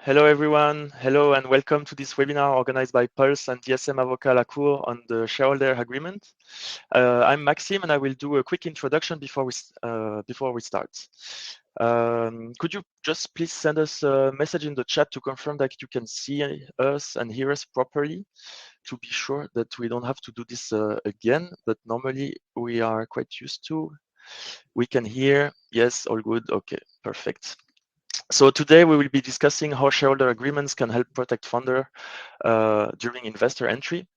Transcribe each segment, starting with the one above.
Hello everyone, hello and welcome to this webinar organized by Pulse and DSM Avocats La Cour on the shareholder agreement. I'm Maxime and I will do a quick introduction before we start. Could you just please send us a message in the chat to confirm that you can see us and hear us properly, to be sure that we don't have to do this again, but normally we are quite used to. We can hear, yes, all good, okay, perfect. So today we will be discussing how shareholder agreements can help protect founder during investor entry.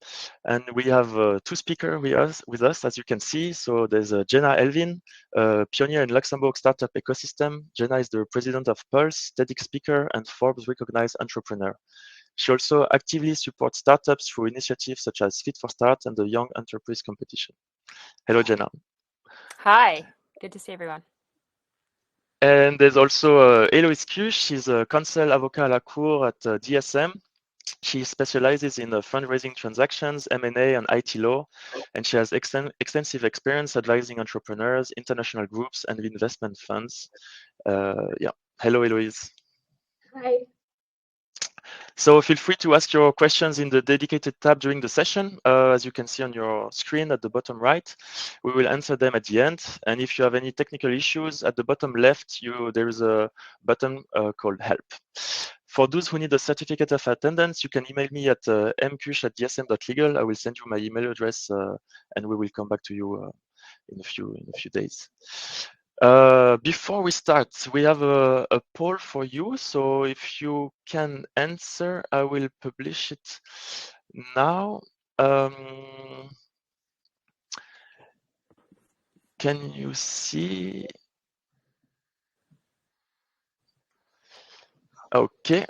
And we have two speakers with us, as you can see. So there's Genna Elvin, pioneer in Luxembourg Startup Ecosystem. Genna is the president of Pulse, TEDx speaker, and Forbes-recognized entrepreneur. She also actively supports startups through initiatives such as Fit for Start and the Young Enterprise Competition. Hello, Genna. Hi, good to see everyone. And there's also Héloïse CUCHE. She's a Counsel Avocat à la Cour at DSM. She specializes in fundraising transactions, M&A, and IT law, and she has extensive experience advising entrepreneurs, international groups, and investment funds. Hello, Héloïse. Hi. So feel free to ask your questions in the dedicated tab during the session. As you can see on your screen at the bottom right, we will answer them at the end. And if you have any technical issues, at the bottom left, there is a button called Help. For those who need a certificate of attendance, you can email me at mcuche@dsm.legal. I will send you my email address, and we will come back to you in a few days. Before we start, we have a poll for you. So if you can answer, I will publish it now. Can you see? Okay.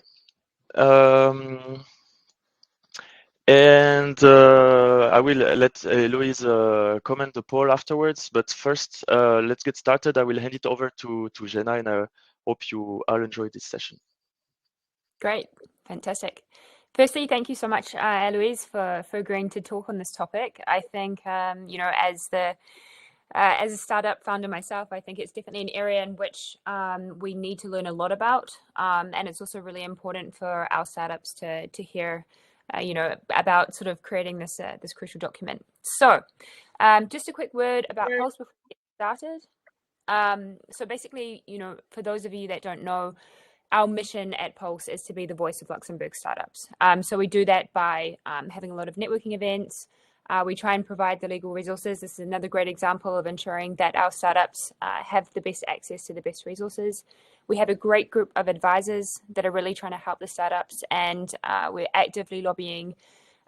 And I will let Héloïse comment the poll afterwards. But first, let's get started. I will hand it over to Genna, and I hope you all enjoy this session. Great, fantastic. Firstly, thank you so much, Héloïse, for agreeing to talk on this topic. I think, as a startup founder myself, I think it's definitely an area in which we need to learn a lot about, and it's also really important for our startups to hear, about sort of creating this crucial document. So, just a quick word about Pulse before we get started. So basically, for those of you that don't know, our mission at Pulse is to be the voice of Luxembourg startups. So we do that by having a lot of networking events. We try and provide the legal resources. This is another great example of ensuring that our startups have the best access to the best resources. We have a great group of advisors that are really trying to help the startups, and we're actively lobbying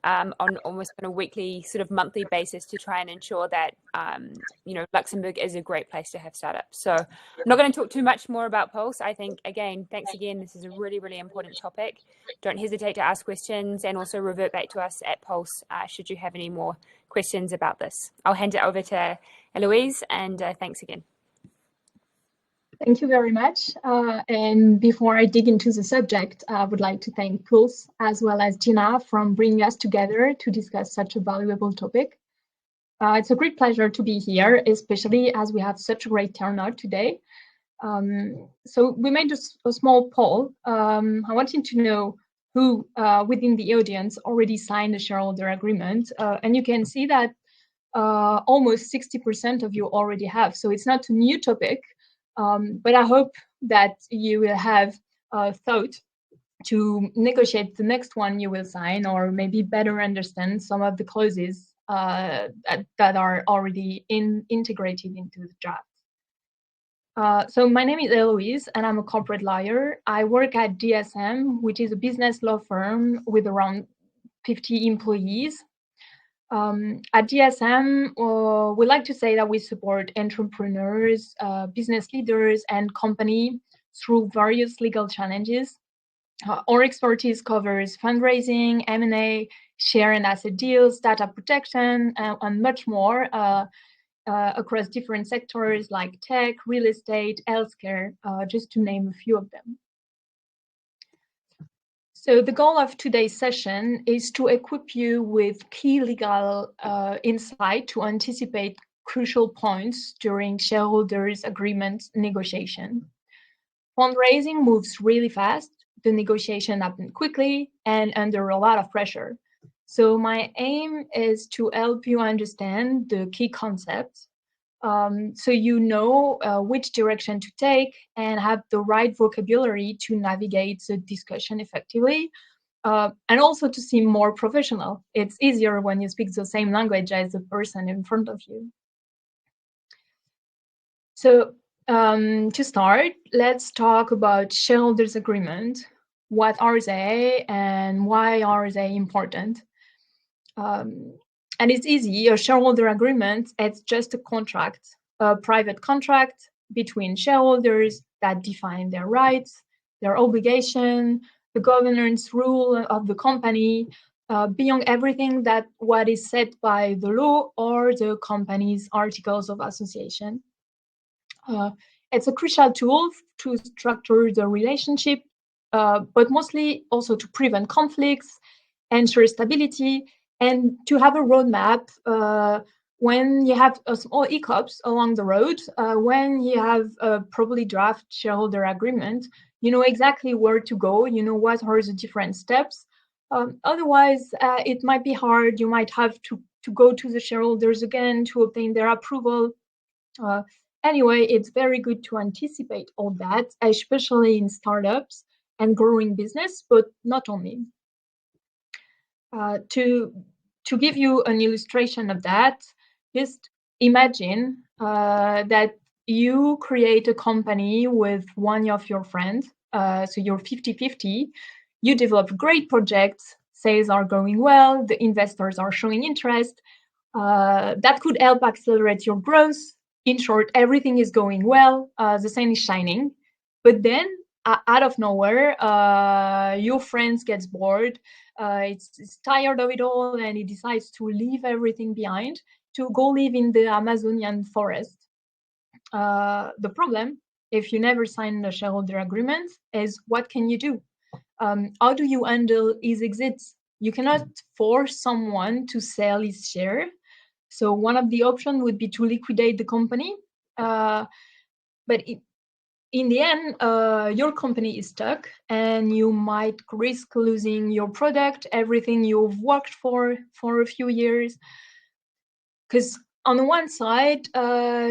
on almost on a weekly, sort of monthly basis to try and ensure that, Luxembourg is a great place to have startups. So I'm not going to talk too much more about Pulse. I think, again, thanks again. This is a really, really important topic. Don't hesitate to ask questions and also revert back to us at Pulse should you have any more questions about this. I'll hand it over to Héloïse, and thanks again. Thank you very much. And before I dig into the subject, I would like to thank Pulse as well as Genna for bringing us together to discuss such a valuable topic. It's a great pleasure to be here, especially as we have such a great turnout today. So we made a small poll. I wanted to know who within the audience already signed a shareholder agreement. And you can see that almost 60% of you already have. So it's not a new topic. But I hope that you will have thought to negotiate the next one you will sign, or maybe better understand some of the clauses that are already integrated into the draft. So my name is Héloïse, and I'm a corporate lawyer. I work at DSM, which is a business law firm with around 50 employees. At DSM, we like to say that we support entrepreneurs, business leaders, and companies through various legal challenges. Our expertise covers fundraising, M&A, share and asset deals, data protection, and much more across different sectors like tech, real estate, healthcare, just to name a few of them. So the goal of today's session is to equip you with key legal insight to anticipate crucial points during shareholders' agreement negotiation. Fundraising moves really fast, the negotiation happened quickly and under a lot of pressure. So my aim is to help you understand the key concepts, so you know which direction to take and have the right vocabulary to navigate the discussion effectively, and also to seem more professional. It's easier when you speak the same language as the person in front of you. So to start, let's talk about shareholders' agreement. What are they and why are they important? And it's easy. A shareholder agreement, it's just a contract, a private contract between shareholders that define their rights, their obligation, the governance rule of the company, beyond everything that what is set by the law or the company's articles of association. It's a crucial tool to structure the relationship, but mostly also to prevent conflicts, ensure stability, and to have a roadmap when you have small hiccups along the road. When you have a properly draft shareholder agreement, you know exactly where to go, you know what are the different steps. Otherwise, it might be hard. You might have to go to the shareholders again to obtain their approval. Anyway, it's very good to anticipate all that, especially in startups and growing business, but not only. To give you an illustration of that, just imagine that you create a company with one of your friends, so you're 50-50, you develop great projects, sales are going well, the investors are showing interest, that could help accelerate your growth. In short, everything is going well, the sun is shining, but then out of nowhere, your friend gets bored, it's tired of it all, and it decides to leave everything behind to go live in the Amazonian forest. The problem, if you never sign a shareholder agreement, is what can you do? How do you handle his exits? You cannot force someone to sell his share. So one of the options would be to liquidate the company. But in the end, your company is stuck and you might risk losing your product, everything you've worked for a few years. Because on the one side,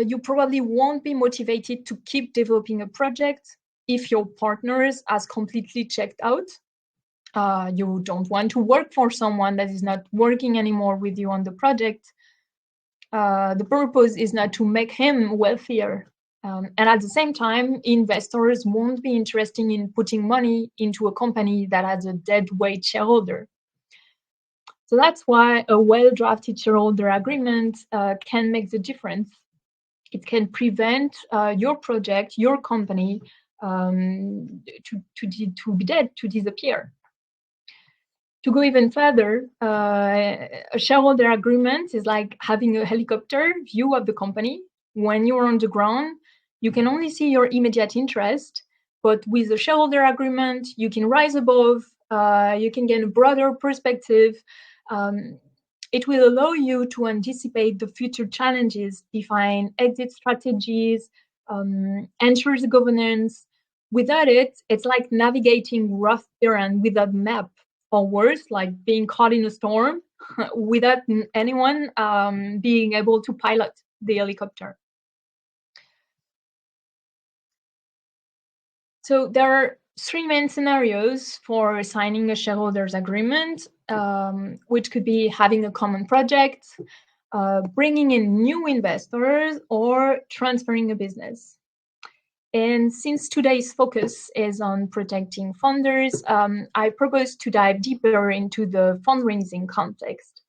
you probably won't be motivated to keep developing a project if your partners has completely checked out. You don't want to work for someone that is not working anymore with you on the project. The purpose is not to make him wealthier. And at the same time, investors won't be interested in putting money into a company that has a dead weight shareholder. So that's why a well-drafted shareholder agreement can make the difference. It can prevent your project, your company, to be dead, to disappear. To go even further, a shareholder agreement is like having a helicopter view of the company. When you're on the ground, you can only see your immediate interest, but with a shareholder agreement, you can rise above, you can get a broader perspective. It will allow you to anticipate the future challenges, define exit strategies, ensure the governance. Without it, it's like navigating rough terrain without map, or worse, like being caught in a storm without anyone being able to pilot the helicopter. So there are three main scenarios for signing a shareholders agreement, which could be having a common project, bringing in new investors, or transferring a business. And since today's focus is on protecting funders, I propose to dive deeper into the fundraising context.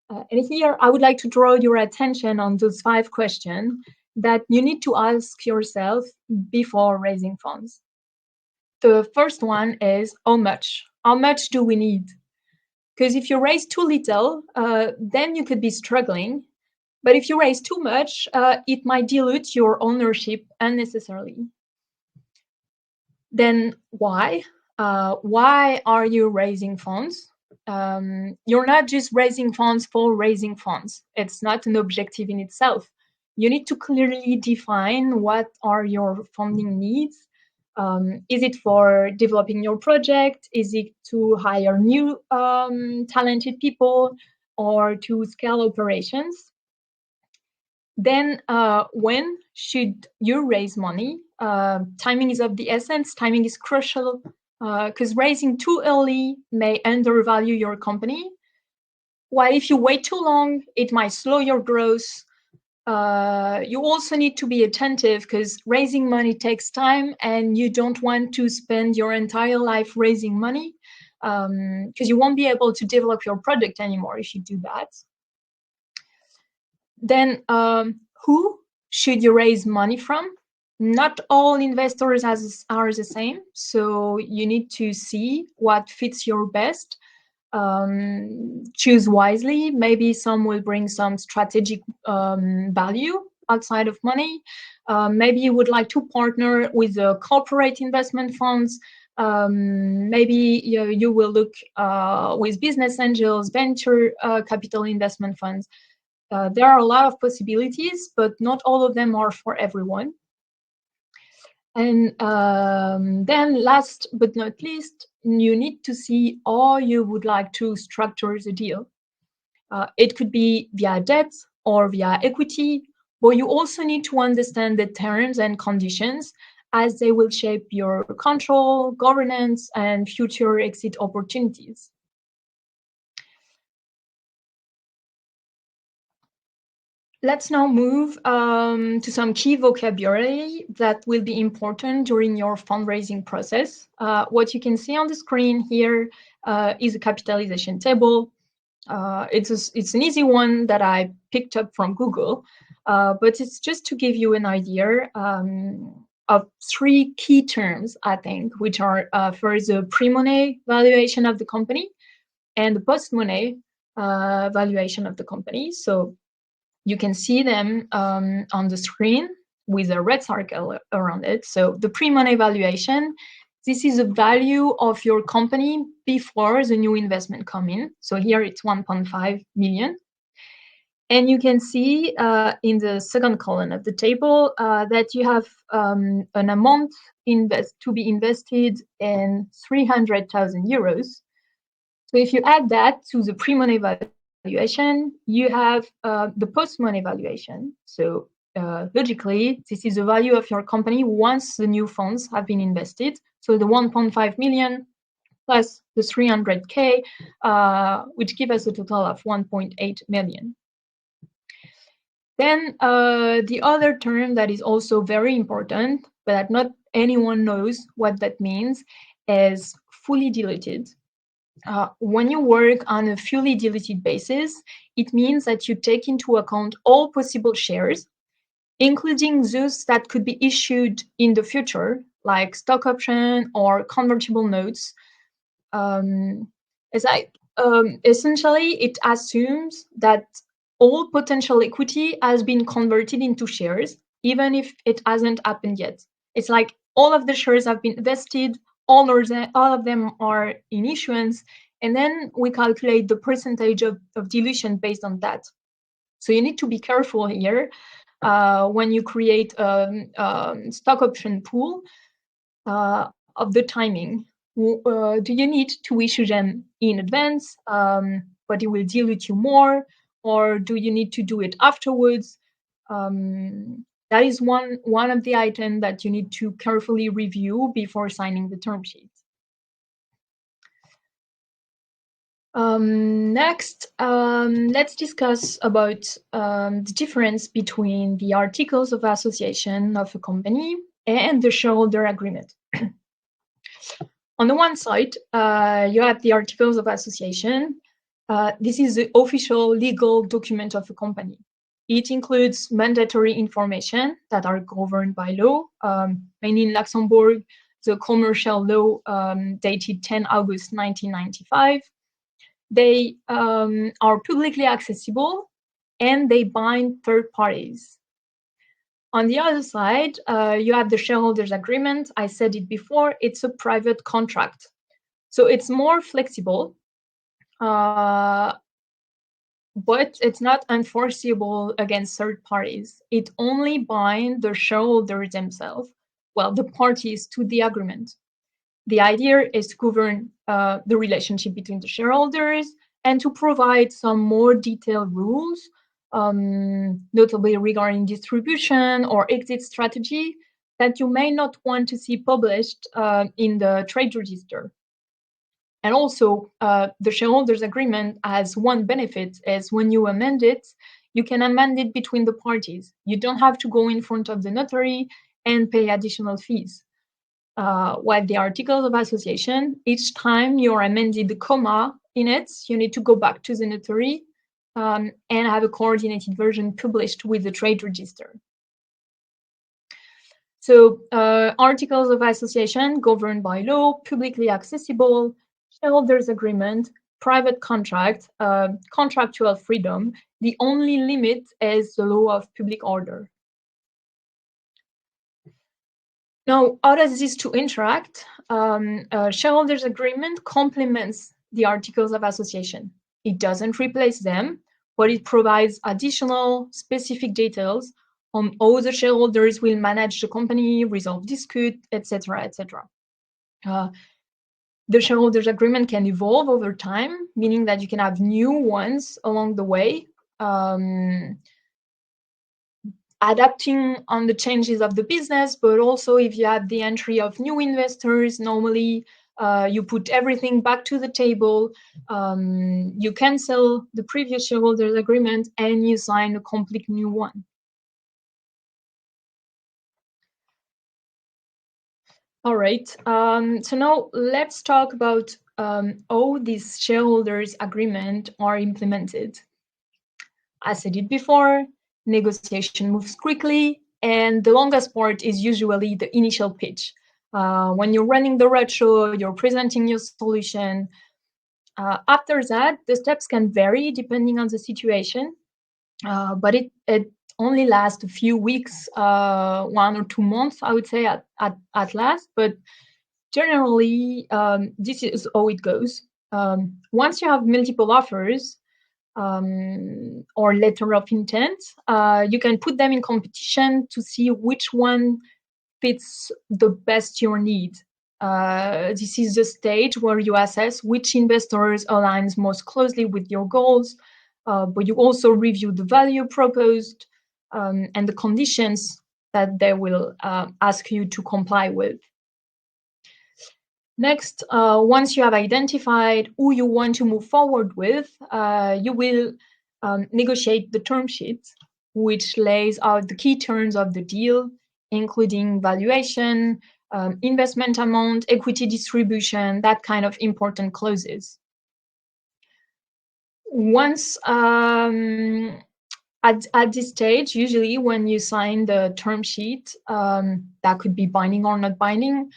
And here I would like to draw your attention on those 5 questions that you need to ask yourself before raising funds. The first one is how much? How much do we need? Because if you raise too little, then you could be struggling. But if you raise too much, it might dilute your ownership unnecessarily. Then why? Why are you raising funds? You're not just raising funds for raising funds. It's not an objective in itself. You need to clearly define what are your funding needs. Is it for developing your project? Is it to hire new talented people or to scale operations? Then when should you raise money? Timing is of the essence. Timing is crucial because raising too early may undervalue your company. While if you wait too long, it might slow your growth. You also need to be attentive because raising money takes time and you don't want to spend your entire life raising money because you won't be able to develop your product anymore if you do that. Then who should you raise money from? Not all investors are the same, so you need to see what fits your best. Choose wisely. Maybe some will bring some strategic value outside of money. Maybe you would like to partner with the corporate investment funds. Maybe you will look with business angels, venture capital investment funds. There are a lot of possibilities, but not all of them are for everyone. And then last but not least, you need to see how you would like to structure the deal. It could be via debt or via equity, but you also need to understand the terms and conditions as they will shape your control, governance, and future exit opportunities. Let's now move to some key vocabulary that will be important during your fundraising process. What you can see on the screen here is a capitalization table. It's an easy one that I picked up from Google, but it's just to give you an idea of three key terms, I think, which are first the pre-money valuation of the company and the post-money valuation of the company. So you can see them on the screen with a red circle around it. So the pre-money valuation, this is the value of your company before the new investment come in. So here it's 1.5 million. And you can see in the second column of the table that you have an amount to be invested in 300,000 euros. So if you add that to the pre-money valuation, you have the post-money valuation. So logically, this is the value of your company once the new funds have been invested. So the 1.5 million plus the 300K, which give us a total of 1.8 million. Then the other term that is also very important, but that not anyone knows what that means, is fully diluted. When you work on a fully diluted basis, it means that you take into account all possible shares, including those that could be issued in the future, like stock option or convertible notes. Essentially, it assumes that all potential equity has been converted into shares, even if it hasn't happened yet. It's like all of the shares have been vested, all of them are in issuance, and then we calculate the percentage of dilution based on that. So you need to be careful here when you create a stock option pool of the timing. Do you need to issue them in advance, but it will dilute you more, or do you need to do it afterwards? That is one of the items that you need to carefully review before signing the term sheet. Next, let's discuss about the difference between the articles of association of a company and the shareholder agreement. On the one side, you have the articles of association. This is the official legal document of a company. It includes mandatory information that are governed by law, mainly in Luxembourg, the commercial law dated 10 August 1995. They are publicly accessible and they bind third parties. On the other side, you have the shareholders' agreement. I said it before, it's a private contract. So it's more flexible, but it's not enforceable against third parties. It only binds the shareholders themselves. well, the parties to the agreement. The idea is to govern the relationship between the shareholders and to provide some more detailed rules, notably regarding distribution or exit strategy, that you may not want to see published in the trade register. And also, the shareholders' agreement has one benefit, is when you amend it, you can amend it between the parties. You don't have to go in front of the notary and pay additional fees. While the articles of association, each time you're amending the comma in it, you need to go back to the notary and have a coordinated version published with the trade register. So articles of association governed by law, publicly accessible, shareholders agreement, private contract, contractual freedom. The only limit is the law of public order. Now, how does these two interact? Shareholders agreement complements the articles of association. It doesn't replace them, but it provides additional specific details on how the shareholders will manage the company, resolve dispute, etc., etc. The shareholders agreement can evolve over time, meaning that you can have new ones along the way, adapting on the changes of the business, but also if you have the entry of new investors, normally you put everything back to the table, you cancel the previous shareholders agreement and you sign a complete new one. All right, so now let's talk about how these shareholders agreement are implemented. As I did before, negotiation moves quickly, and the longest part is usually the initial pitch. When you're running the roadshow, you're presenting your solution. After that, the steps can vary depending on the situation, but it only lasts a few weeks, 1 or 2 months, I would say at last. But generally, this is how it goes. Once you have multiple offers, or letter of intent, you can put them in competition to see which one fits the best your need. This is the stage where you assess which investors aligns most closely with your goals, but you also review the value proposed and the conditions that they will ask you to comply with. Next, once you have identified who you want to move forward with, you will negotiate the term sheet, which lays out the key terms of the deal, including valuation, investment amount, equity distribution, that kind of important clauses. Once at this stage, usually when you sign the term sheet, that could be binding or not binding,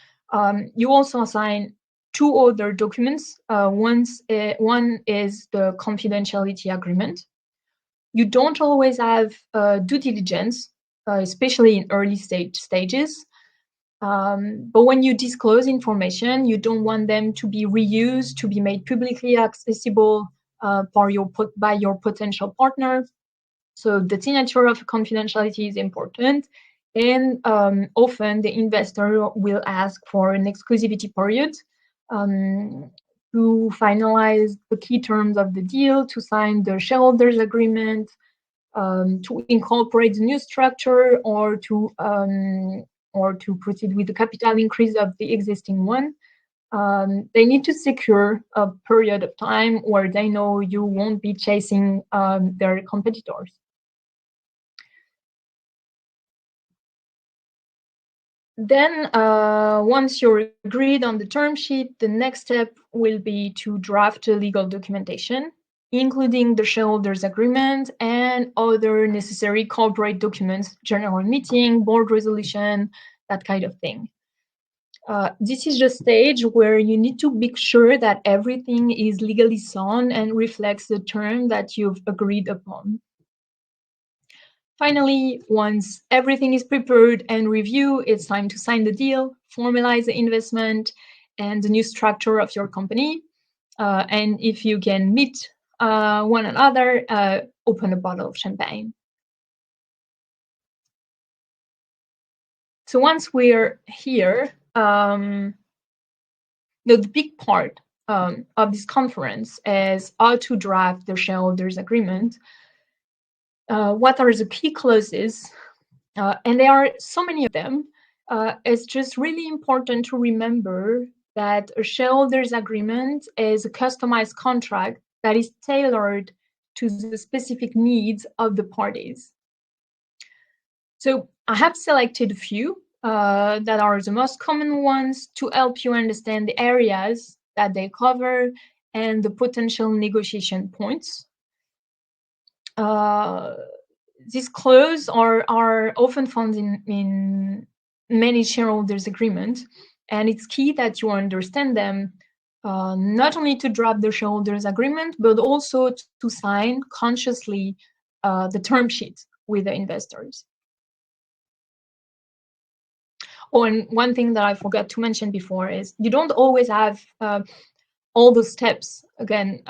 you also sign 2 other documents. One is the confidentiality agreement. You don't always have due diligence, especially in early stages. But when you disclose information, you don't want them to be reused, to be made publicly accessible by your potential partner. So the signature of confidentiality is important. And often the investor will ask for an exclusivity period to finalize the key terms of the deal, to sign the shareholders agreement, to incorporate the new structure, or to proceed with the capital increase of the existing one. They need to secure a period of time where they know you won't be chasing their competitors. Then, once you're agreed on the term sheet, the next step will be to draft a legal documentation, including the shareholders agreement and other necessary corporate documents, general meeting, board resolution, that kind of thing. This is the stage where you need to make sure that everything is legally sound and reflects the term that you've agreed upon. Finally, once everything is prepared and reviewed, it's time to sign the deal, formalize the investment and the new structure of your company. And if you can meet one another, open a bottle of champagne. So once we're here, the big part of this conference is how to draft the shareholders' agreement. What are the key clauses? And there are so many of them. It's just really important to remember that a shareholders' agreement is a customized contract that is tailored to the specific needs of the parties. So I have selected a few that are the most common ones to help you understand the areas that they cover and the potential negotiation points. These clauses are often found in many shareholders' agreements, and it's key that you understand them, not only to draft the shareholders' agreement, but also to sign consciously the term sheet with the investors. Oh, and one thing that I forgot to mention before is you don't always have all the steps. Again,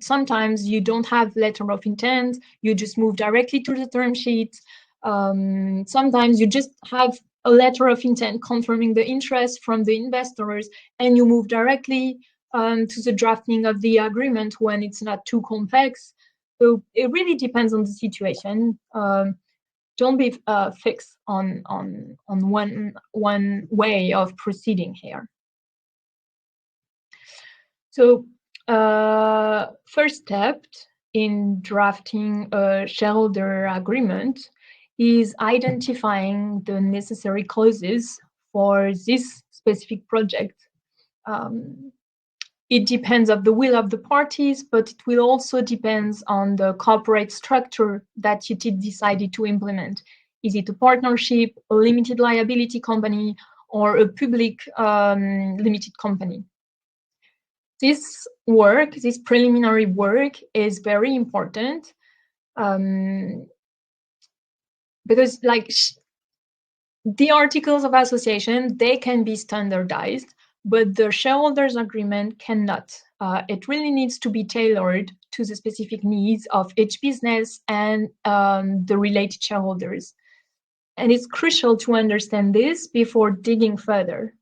sometimes you don't have letter of intent, you just move directly to the term sheet. Sometimes you just have a letter of intent confirming the interest from the investors, and you move directly to the drafting of the agreement when it's not too complex. So it really depends on the situation. Don't be fixed on one way of proceeding here. So first step in drafting a shareholder agreement is identifying the necessary clauses for this specific project. It depends on the will of the parties, but it will also depend on the corporate structure that you decided to implement. Is it a partnership, a limited liability company, or a public limited company? This work, this preliminary work, is very important because, like, the articles of association, they can be standardized, but the shareholders' agreement cannot. It really needs to be tailored to the specific needs of each business and the related shareholders. And it's crucial to understand this before digging further.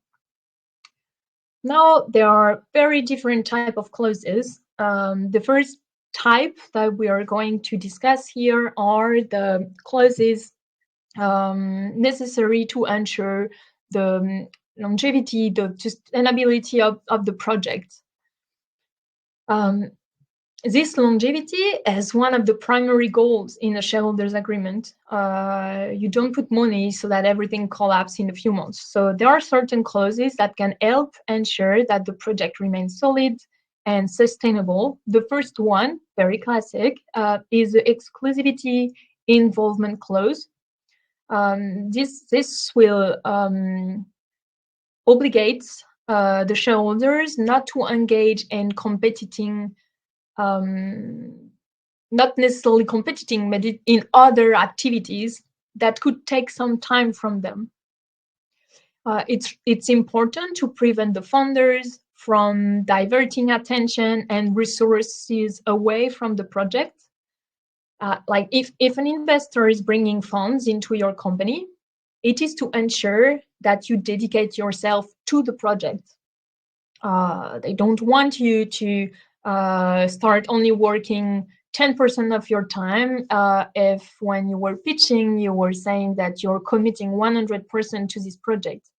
Now, there are very different types of clauses. The first type that we are going to discuss here are the clauses necessary to ensure the longevity, the sustainability of the project. This longevity is one of the primary goals in a shareholders' agreement. You don't put money so that everything collapses in a few months. So there are certain clauses that can help ensure that the project remains solid and sustainable. The first one, very classic, is the exclusivity involvement clause. This will obligate the shareholders not to engage in competing, not necessarily competing, but in other activities that could take some time from them. It's important to prevent the funders from diverting attention and resources away from the project. Like if an investor is bringing funds into your company, it is to ensure that you dedicate yourself to the project. They don't want you to start only working 10% of your time if when you were pitching, you were saying that you're committing 100% to this project.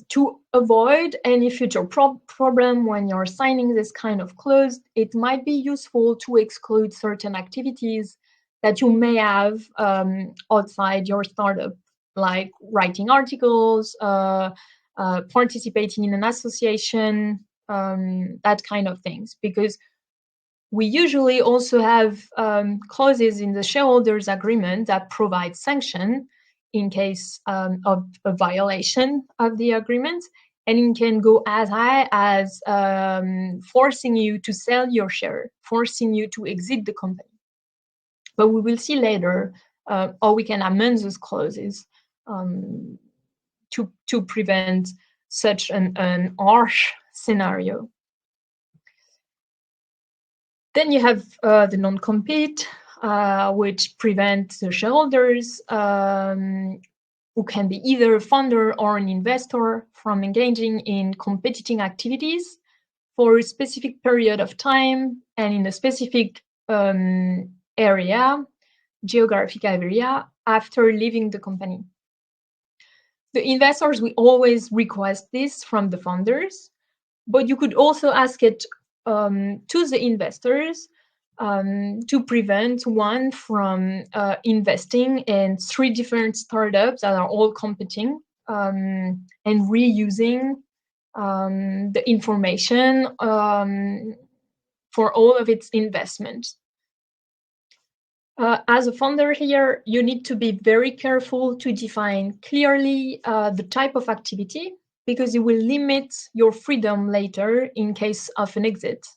To avoid any future problem when you're signing this kind of clause, it might be useful to exclude certain activities that you may have outside your startup, like writing articles, participating in an association, that kind of things, because we usually also have clauses in the shareholders' agreement that provide sanction in case of a violation of the agreement, and it can go as high as forcing you to sell your share, forcing you to exit the company. But we will see later how we can amend those clauses to prevent such an harsh scenario. Then you have the non-compete. which prevent the shareholders, who can be either a founder or an investor, from engaging in competing activities for a specific period of time and in a specific geographic area, after leaving the company. The investors will always request this from the founders, but you could also ask it to the investors to prevent one from investing in 3 different startups that are all competing and reusing the information for all of its investments. As a founder here, you need to be very careful to define clearly the type of activity, because it will limit your freedom later in case of an exit.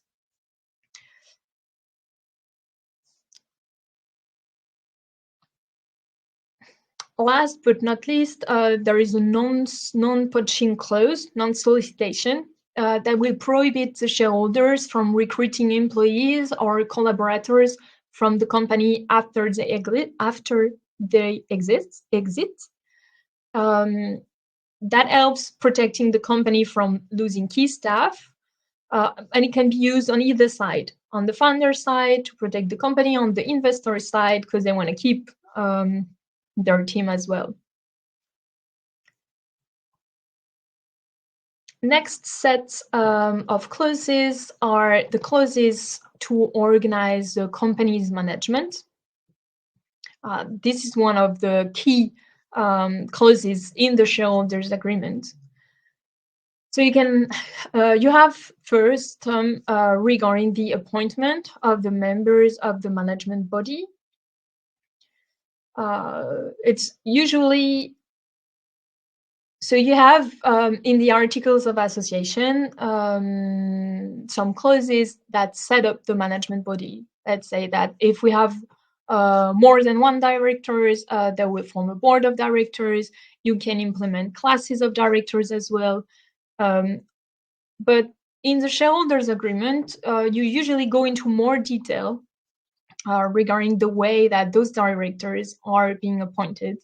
Last but not least, there is a non-poaching clause, non-solicitation, that will prohibit the shareholders from recruiting employees or collaborators from the company after they exit. That helps protecting the company from losing key staff, and it can be used on either side. On the founder side to protect the company, on the investor side because they want to keep their team as well. Next set of clauses are the clauses to organize the company's management. This is one of the key clauses in the shareholders' agreement. So you have first regarding the appointment of the members of the management body. It's usually, so you have in the articles of association some clauses that set up the management body. Let's say that if we have more than 1 directors, that will form a board of directors. You can implement classes of directors as well. But in the shareholders' agreement, you usually go into more detail regarding the way that those directors are being appointed.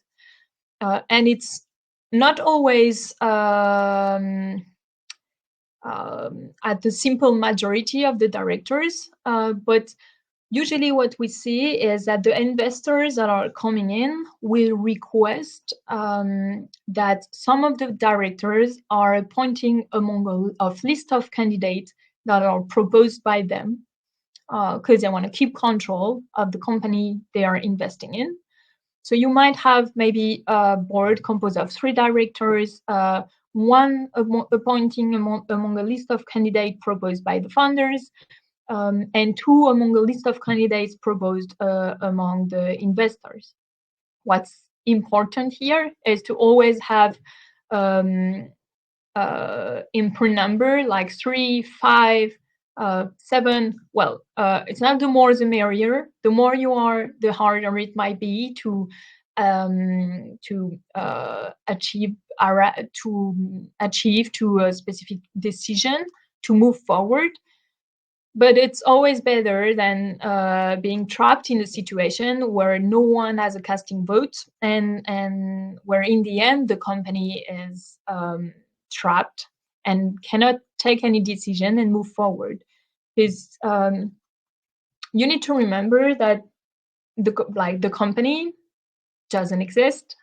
And it's not always at the simple majority of the directors, but usually what we see is that the investors that are coming in will request that some of the directors are appointing among a list of candidates that are proposed by them, because they want to keep control of the company they are investing in. So you might have maybe a board composed of 3 directors, one appointing among a list of candidates proposed by the founders, and 2 among a list of candidates proposed among the investors. What's important here is to always have input number like 3, 5, 7. Well, it's not the more the merrier. The more you are, the harder it might be to achieve to a specific decision to move forward. But it's always better than being trapped in a situation where no one has a casting vote and where in the end the company is trapped and cannot take any decision and move forward. Because you need to remember that the company doesn't exist.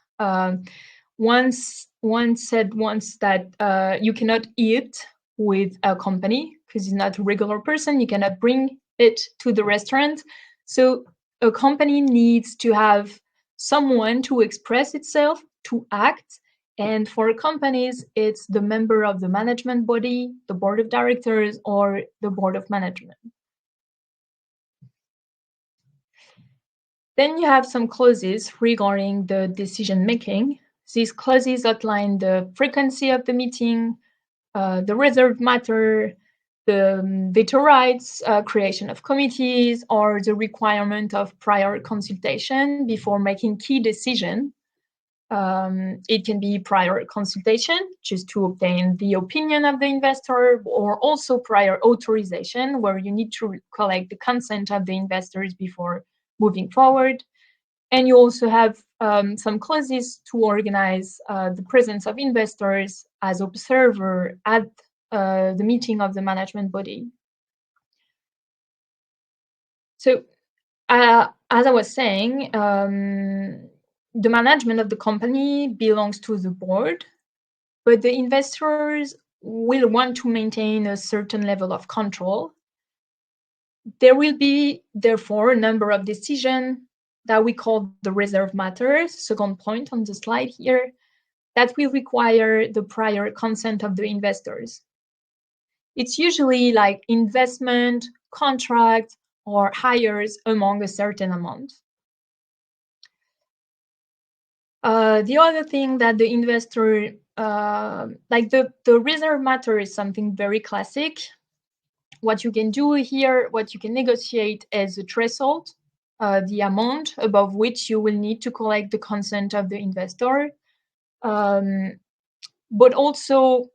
Once said once that you cannot eat with a company because it's not a regular person. You cannot bring it to the restaurant. So a company needs to have someone to express itself, to act. And for companies, it's the member of the management body, the board of directors, or the board of management. Then you have some clauses regarding the decision making. These clauses outline the frequency of the meeting, the reserved matter, the veto rights, creation of committees, or the requirement of prior consultation before making key decision. It can be prior consultation, just to obtain the opinion of the investor, or also prior authorization, where you need to collect the consent of the investors before moving forward. And you also have some clauses to organize the presence of investors as observer at the meeting of the management body. So as I was saying, the management of the company belongs to the board, but the investors will want to maintain a certain level of control. There will be, therefore, a number of decisions that we call the reserve matters, second point on the slide here, that will require the prior consent of the investors. It's usually like investment, contract, or hires among a certain amount. The other thing that the investor, like the reserve matter is something very classic. What you can do here, what you can negotiate is a threshold, the amount above which you will need to collect the consent of the investor. But also,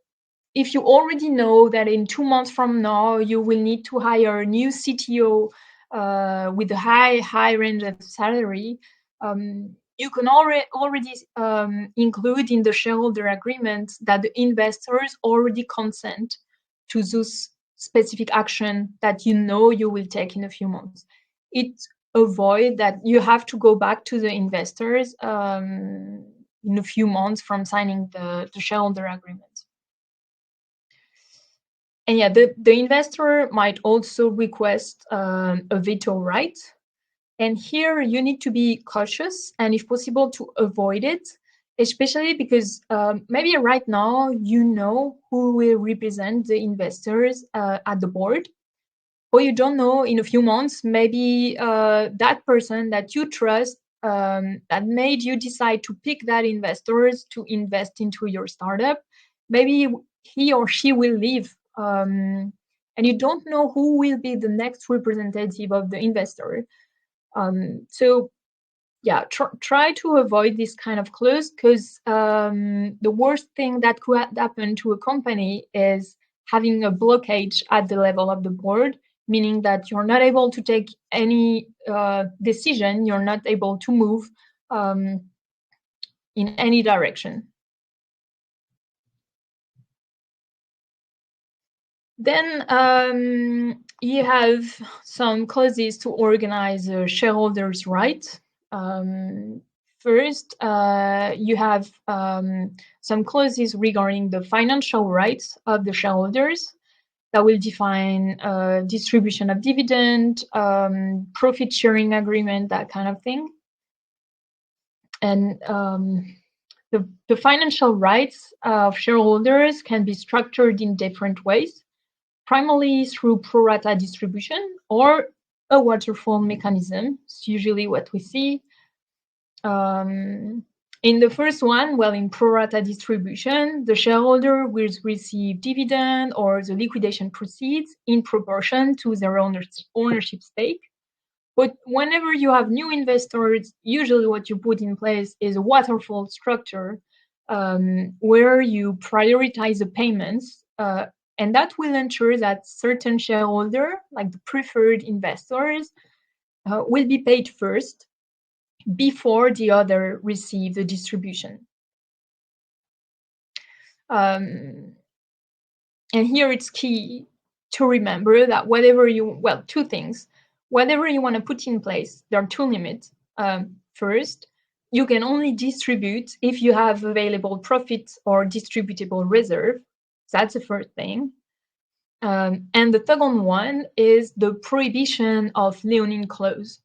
if you already know that in 2 months from now, you will need to hire a new CTO with a high range of salary, you can already include in the shareholder agreement that the investors already consent to those specific action that you know you will take in a few months. It avoids that you have to go back to the investors in a few months from signing the shareholder agreement. And yeah, the investor might also request a veto right. And here you need to be cautious and if possible to avoid it, especially because maybe right now you know who will represent the investors at the board, or you don't know in a few months, maybe that person that you trust that made you decide to pick that investors to invest into your startup, maybe he or she will leave. And you don't know who will be the next representative of the investor. So yeah, try to avoid this kind of clause, because the worst thing that could happen to a company is having a blockage at the level of the board, meaning that you're not able to take any decision, you're not able to move in any direction. Then you have some clauses to organize a shareholders' rights. First, you have some clauses regarding the financial rights of the shareholders that will define distribution of dividend, profit sharing agreement, that kind of thing. And the financial rights of shareholders can be structured in different ways, primarily through pro rata distribution or a waterfall mechanism. It's usually what we see. In the first one, well, in pro rata distribution, the shareholder will receive dividend or the liquidation proceeds in proportion to their ownership stake. But whenever you have new investors, usually what you put in place is a waterfall structure where you prioritize the payments, and that will ensure that certain shareholders, like the preferred investors, will be paid first before the other receive the distribution. And here it's key to remember that whatever you, well, two things. Whatever you want to put in place, there are two limits. First, you can only distribute if you have available profits or distributable reserve. That's the first thing. And the second one is the prohibition of leonine clause.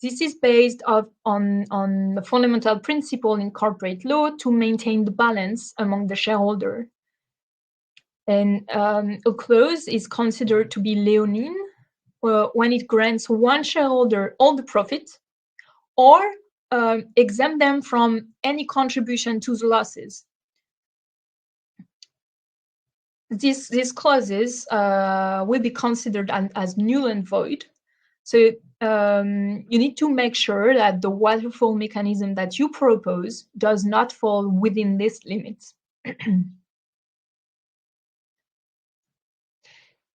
This is based on the fundamental principle in corporate law to maintain the balance among the shareholder. And a clause is considered to be leonine when it grants one shareholder all the profit or exempt them from any contribution to the losses. These clauses will be considered as null and void. So you need to make sure that the waterfall mechanism that you propose does not fall within this limit.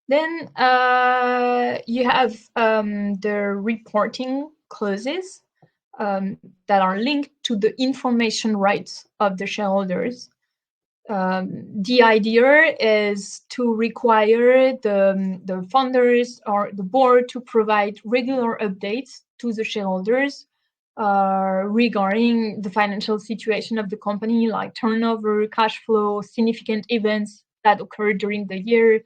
Then you have the reporting clauses that are linked to the information rights of the shareholders. The idea is to require the funders or the board to provide regular updates to the shareholders regarding the financial situation of the company, like turnover, cash flow, significant events that occurred during the year,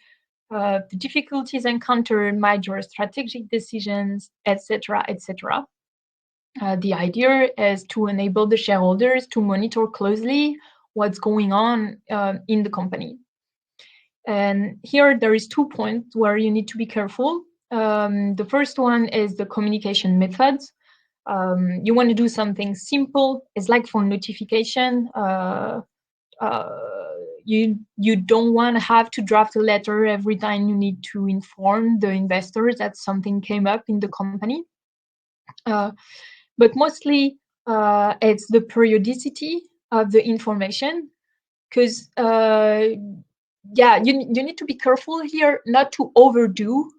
the difficulties encountered, major strategic decisions, etc., etc. The idea is to enable the shareholders to monitor closely what's going on in the company. And here there is 2 points where you need to be careful. The first one is the communication methods. You want to do something simple. It's like for notification. You don't want to have to draft a letter every time you need to inform the investors that something came up in the company. But mostly it's the periodicity of the information, because you need to be careful here not to overdo,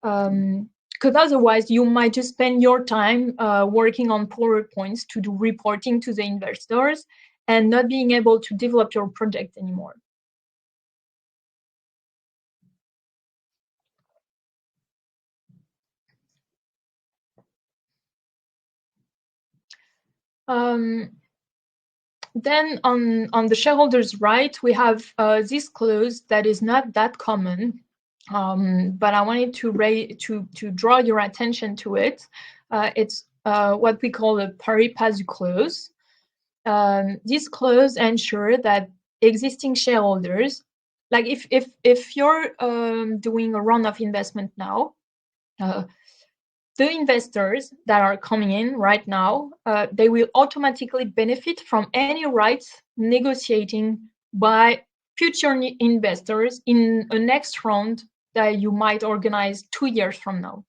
because otherwise you might just spend your time working on PowerPoints to do reporting to the investors and not being able to develop your project anymore. Then on the shareholders' right, we have this clause that is not that common, but I wanted to draw your attention to it. It's what we call a pari passu clause. This clause ensures that existing shareholders, like if you're doing a round of investment now, the investors that are coming in right now, they will automatically benefit from any rights negotiating by future investors in a next round that you might organize 2 years from now.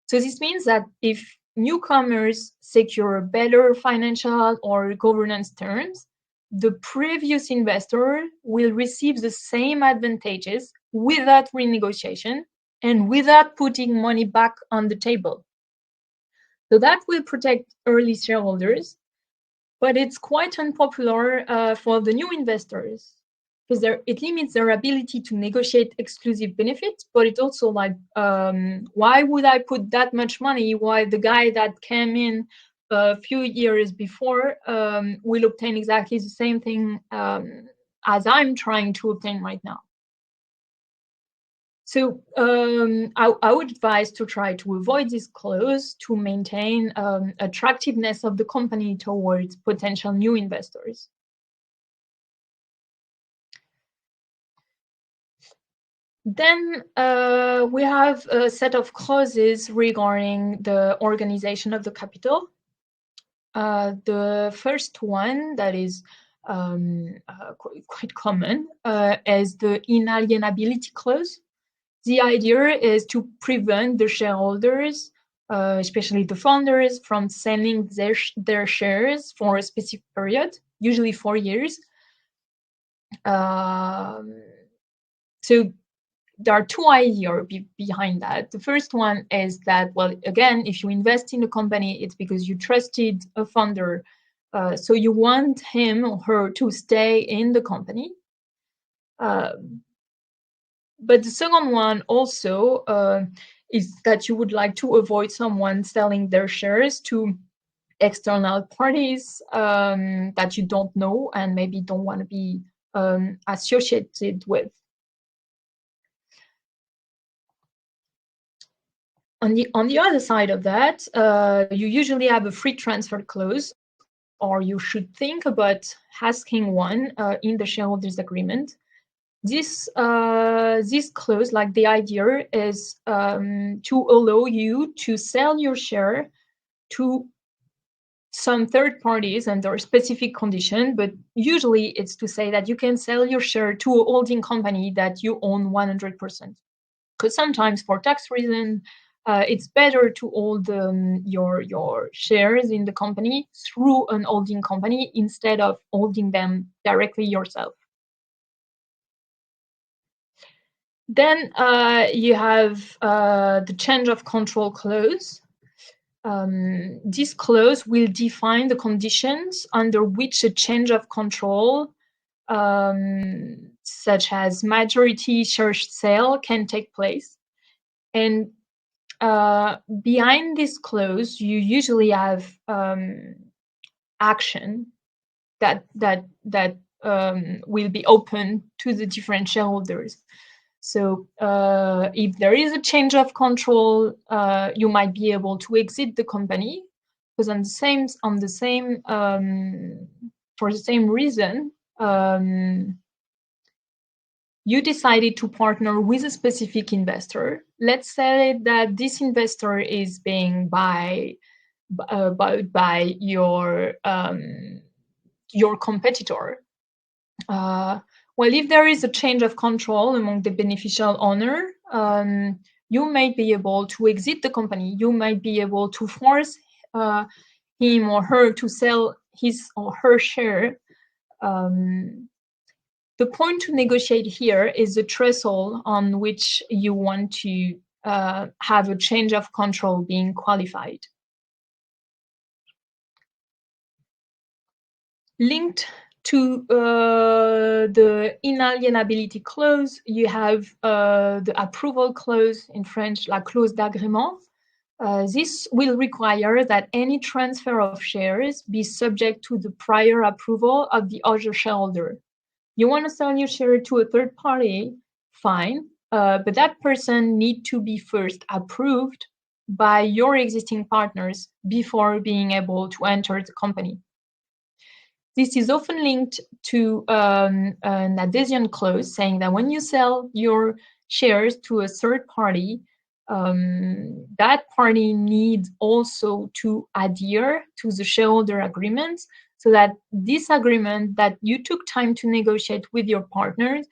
So this means that if newcomers secure better financial or governance terms, the previous investor will receive the same advantages without renegotiation and without putting money back on the table. So that will protect early shareholders, but it's quite unpopular for the new investors, because it limits their ability to negotiate exclusive benefits, but it's also like, why would I put that much money while the guy that came in a few years before will obtain exactly the same thing as I'm trying to obtain right now? So I would advise to try to avoid this clause to maintain attractiveness of the company towards potential new investors. Then we have a set of clauses regarding the organization of the capital. The first one that is quite common is the inalienability clause. The idea is to prevent the shareholders, especially the founders, from selling their shares for a specific period, usually 4 years. So there are 2 ideas behind that. The first one is that, well, again, if you invest in a company, it's because you trusted a founder, so you want him or her to stay in the company. But the second one also is that you would like to avoid someone selling their shares to external parties that you don't know and maybe don't want to be associated with. On the other side of that, you usually have a free transfer clause, or you should think about asking one in the shareholders' agreement. This clause, like the idea, is to allow you to sell your share to some third parties under a specific condition, but usually it's to say that you can sell your share to a holding company that you own 100%. Because sometimes for tax reasons, it's better to hold your shares in the company through an holding company instead of holding them directly yourself. Then you have the change of control clause. This clause will define the conditions under which a change of control, such as majority share sale, can take place. And behind this clause, you usually have action that will be open to the different shareholders. So if there is a change of control, you might be able to exit the company, because for the same reason, you decided to partner with a specific investor. Let's say that this investor is being bought by your competitor. Well, if there is a change of control among the beneficial owner, you might be able to exit the company. You might be able to force him or her to sell his or her share. The point to negotiate here is the threshold on which you want to have a change of control being qualified. Linked to the inalienability clause, you have the approval clause, in French, la clause d'agrément. This will require that any transfer of shares be subject to the prior approval of the other shareholder. You want to sell your share to a third party, fine, but that person needs to be first approved by your existing partners before being able to enter the company. This is often linked to an adhesion clause, saying that when you sell your shares to a third party, that party needs also to adhere to the shareholder agreement, so that this agreement that you took time to negotiate with your partners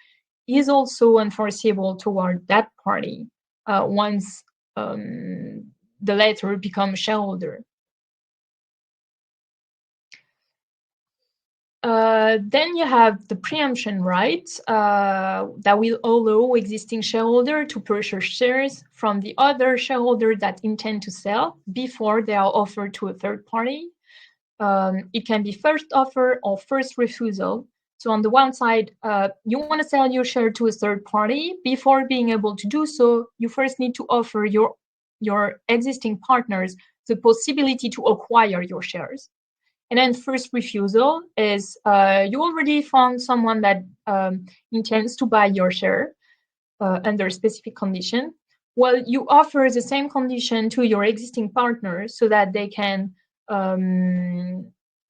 is also enforceable toward that party once the latter becomes shareholder. Then you have the preemption right that will allow existing shareholder to purchase shares from the other shareholder that intend to sell before they are offered to a third party. It can be first offer or first refusal. So on the one side, you want to sell your share to a third party. Before being able to do so, you first need to offer your existing partners the possibility to acquire your shares. And then first refusal is you already found someone that intends to buy your share under a specific condition. Well, you offer the same condition to your existing partners so that they can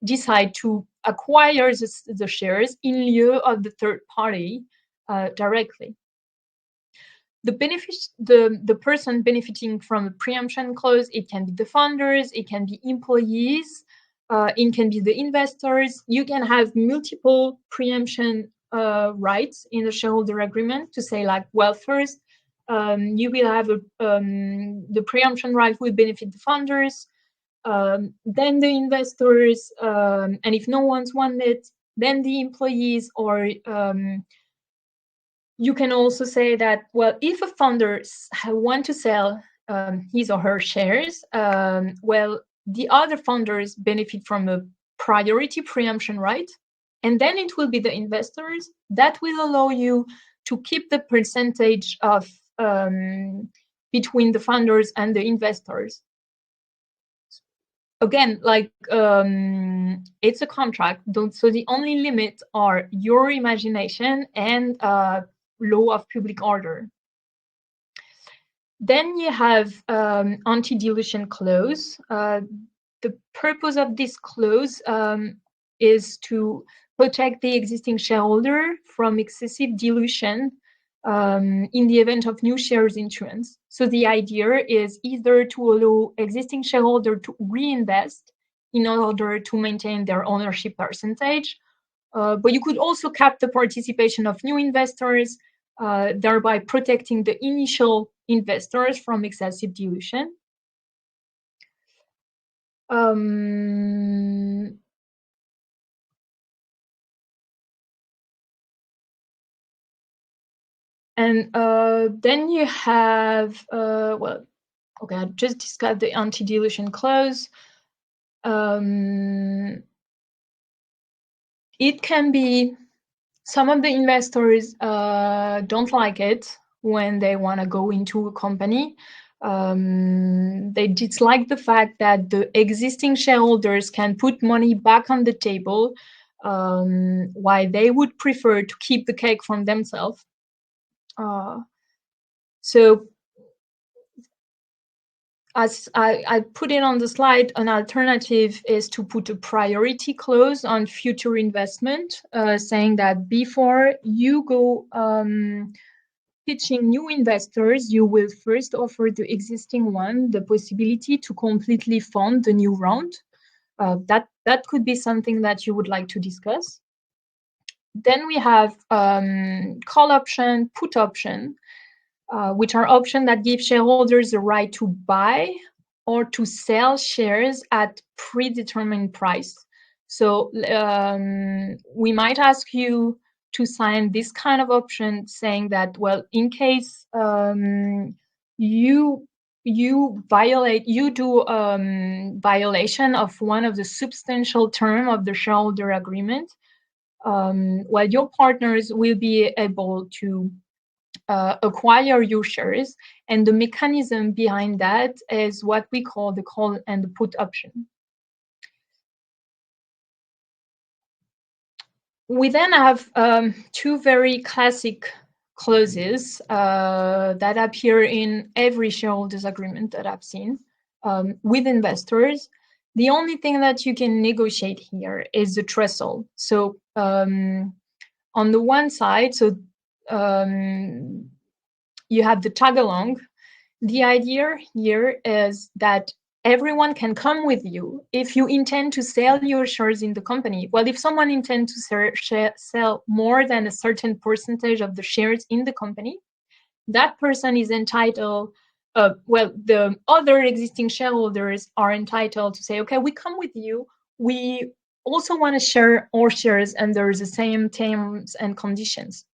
decide to acquire the shares in lieu of the third party directly. The person benefiting from a preemption clause, it can be the founders, it can be employees, it can be the investors. You can have multiple preemption rights in the shareholder agreement to say, like, well, first, you will have the preemption right will benefit the founders, then the investors, and if no one's won it, then the employees, or you can also say that, well, if a founder want to sell his or her shares, well, the other founders benefit from a priority preemption right, and then it will be the investors that will allow you to keep the percentage of between the founders and the investors. Again, like it's a contract, so the only limits are your imagination and law of public order. Then you have anti-dilution clause. The purpose of this clause is to protect the existing shareholder from excessive dilution in the event of new shares issuance. So the idea is either to allow existing shareholder to reinvest in order to maintain their ownership percentage, but you could also cap the participation of new investors, thereby protecting the initial investors from excessive dilution. And then you have, well, Okay, I just discussed the anti-dilution clause. It can be, some of the investors don't like it when they want to go into a company. They dislike the fact that the existing shareholders can put money back on the table, while they would prefer to keep the cake from themselves. So as I put it on the slide, an alternative is to put a priority clause on future investment, saying that before you go pitching new investors, you will first offer the existing one the possibility to completely fund the new round. That could be something that you would like to discuss. Then we have call option, put option, which are options that give shareholders the right to buy or to sell shares at predetermined price. So we might ask you to sign this kind of option saying that, well, in case you do violation of one of the substantial term of the shareholder agreement, well, your partners will be able to acquire your shares, and the mechanism behind that is what we call the call and the put option. We then have two very classic clauses that appear in every shareholders agreement that I've seen with investors. The only thing that you can negotiate here is the threshold. So on the one side, you have the tag along. The idea here is that everyone can come with you if you intend to sell your shares in the company. Well, if someone intends to sell more than a certain percentage of the shares in the company, that person is entitled, well, the other existing shareholders are entitled to say, okay, we come with you. We also want to share our shares under the same terms and conditions.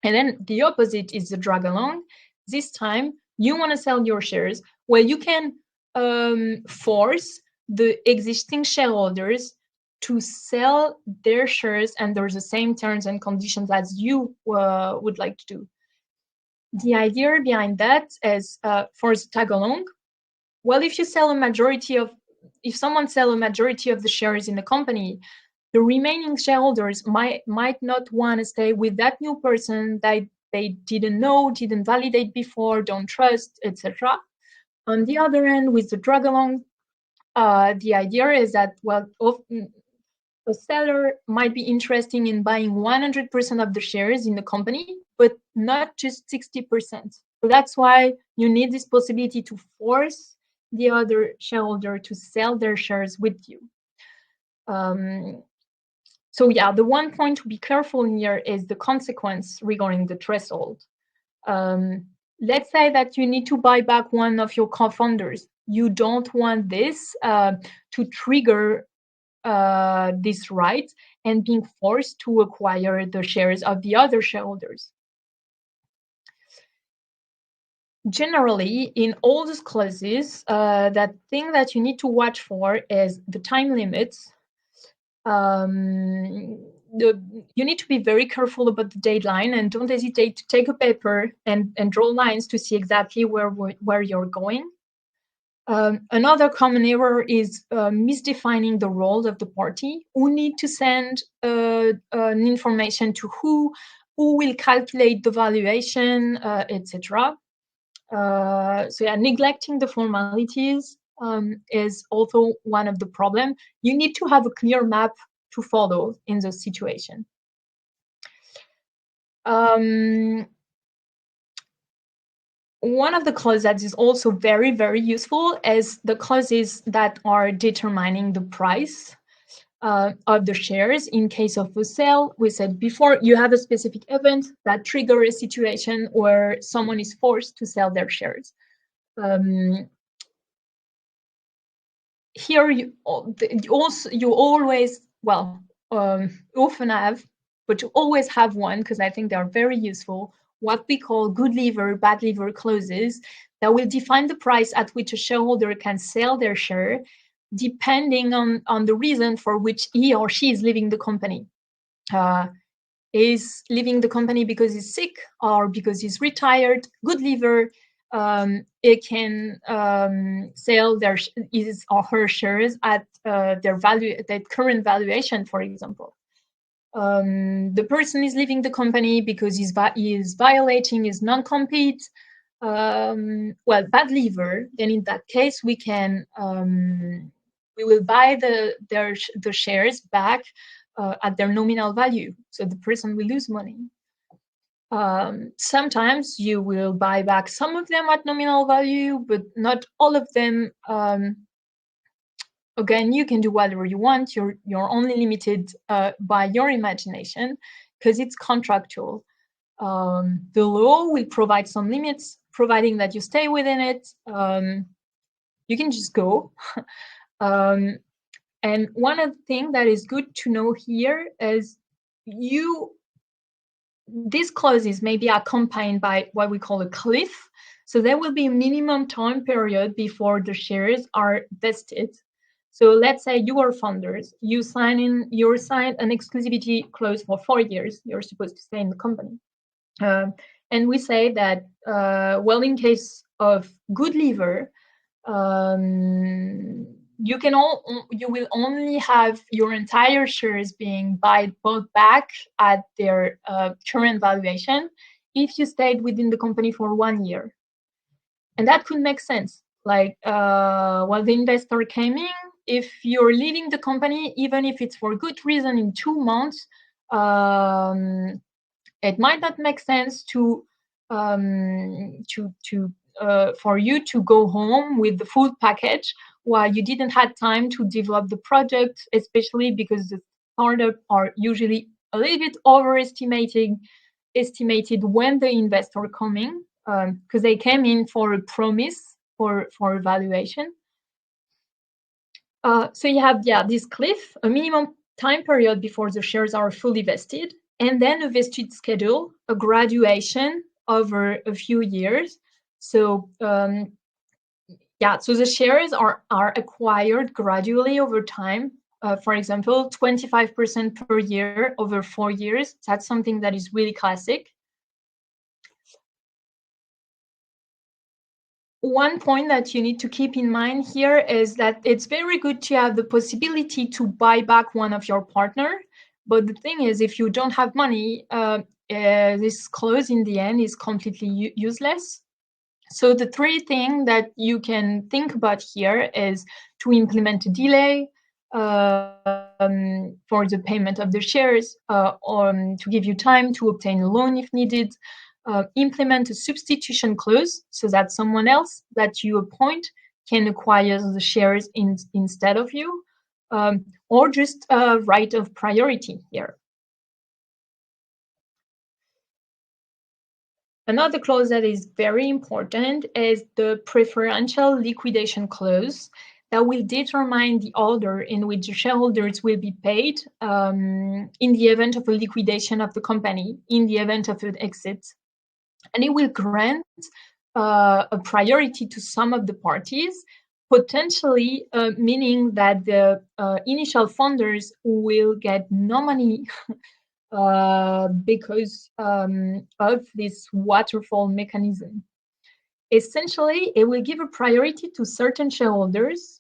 And then the opposite is the drag along. This time, you want to sell your shares. Well, you can force the existing shareholders to sell their shares under the same terms and conditions as you would like to do. The idea behind that is for the tag along. Well, if someone sells a majority of the shares in the company, the remaining shareholders might not want to stay with that new person that they didn't know, didn't validate before, don't trust, etc. On the other end, with the drag along, the idea is that, well, a seller might be interested in buying 100% of the shares in the company, but not just 60%. So that's why you need this possibility to force the other shareholder to sell their shares with you. So yeah, the one point to be careful here is the consequence regarding the threshold. Let's say that you need to buy back one of your co-founders. You don't want this to trigger this right and being forced to acquire the shares of the other shareholders. Generally, in all these clauses, that thing that you need to watch for is the time limits. You need to be very careful about the deadline and don't hesitate to take a paper and draw lines to see exactly where you're going. Another common error is misdefining the role of the party. Who need to send an information to who will calculate the valuation, etc. So yeah, neglecting the formalities is also one of the problems. You need to have a clear map to follow in the situation. One of the clauses that is also very, very useful is the clauses that are determining the price of the shares in case of a sale. We said before, you have a specific event that triggers a situation where someone is forced to sell their shares. Here, you always, well, often have, but you always have one, because I think they are very useful. what we call good leaver, bad leaver clauses that will define the price at which a shareholder can sell their share, depending on the reason for which he or she is leaving the company. Is leaving the company because he's sick or because he's retired? Good leaver, it can sell his or her shares at their value, at current valuation, for example. The person is leaving the company because he is violating his non-compete. Well, bad leaver, then in that case we can we will buy the shares back at their nominal value, so the person will lose money. Sometimes you will buy back some of them at nominal value, but not all of them. Again, you can do whatever you want. You're only limited by your imagination because it's contractual. The law will provide some limits, providing that you stay within it. You can just go. And one of the things that is good to know here is these clauses may be accompanied by what we call a cliff. So there will be a minimum time period before the shares are vested. So let's say you are founders, you sign an exclusivity clause for 4 years. You're supposed to stay in the company. And we say that, well, in case of good leaver, you will only have your entire shares being bought back at their current valuation if you stayed within the company for 1 year. And that could make sense. Like, well, the investor came in. If you're leaving the company, even if it's for good reason, in 2 months, it might not make sense for you to go home with the full package while you didn't have time to develop the project, especially because the startups are usually a little bit overestimated when the investor coming, because they came in for a promise for evaluation. So you have this cliff, a minimum time period before the shares are fully vested, and then a vested schedule, a graduation over a few years. So so the shares are acquired gradually over time. For example, 25% per year over 4 years. That's something that is really classic. One point that you need to keep in mind here is that it's very good to have the possibility to buy back one of your partner. But the thing is, if you don't have money, this clause in the end is completely useless. So the 3 things that you can think about here is to implement a delay for the payment of the shares, or to give you time to obtain a loan if needed. Implement a substitution clause so that someone else that you appoint can acquire the shares instead of you, or just a right of priority here. Another clause that is very important is the preferential liquidation clause that will determine the order in which the shareholders will be paid in the event of a liquidation of the company, in the event of an exit. And it will grant a priority to some of the parties, potentially meaning that the initial funders will get no money because of this waterfall mechanism. Essentially, it will give a priority to certain shareholders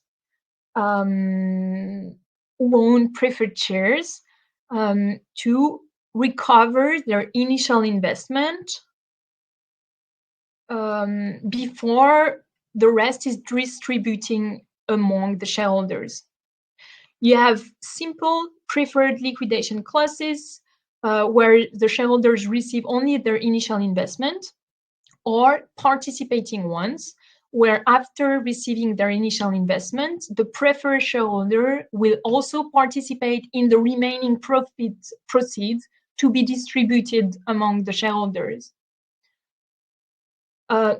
who own preferred shares to recover their initial investment before the rest is distributing among the shareholders. You have simple preferred liquidation clauses where the shareholders receive only their initial investment, or participating ones where after receiving their initial investment, the preferred shareholder will also participate in the remaining proceeds to be distributed among the shareholders.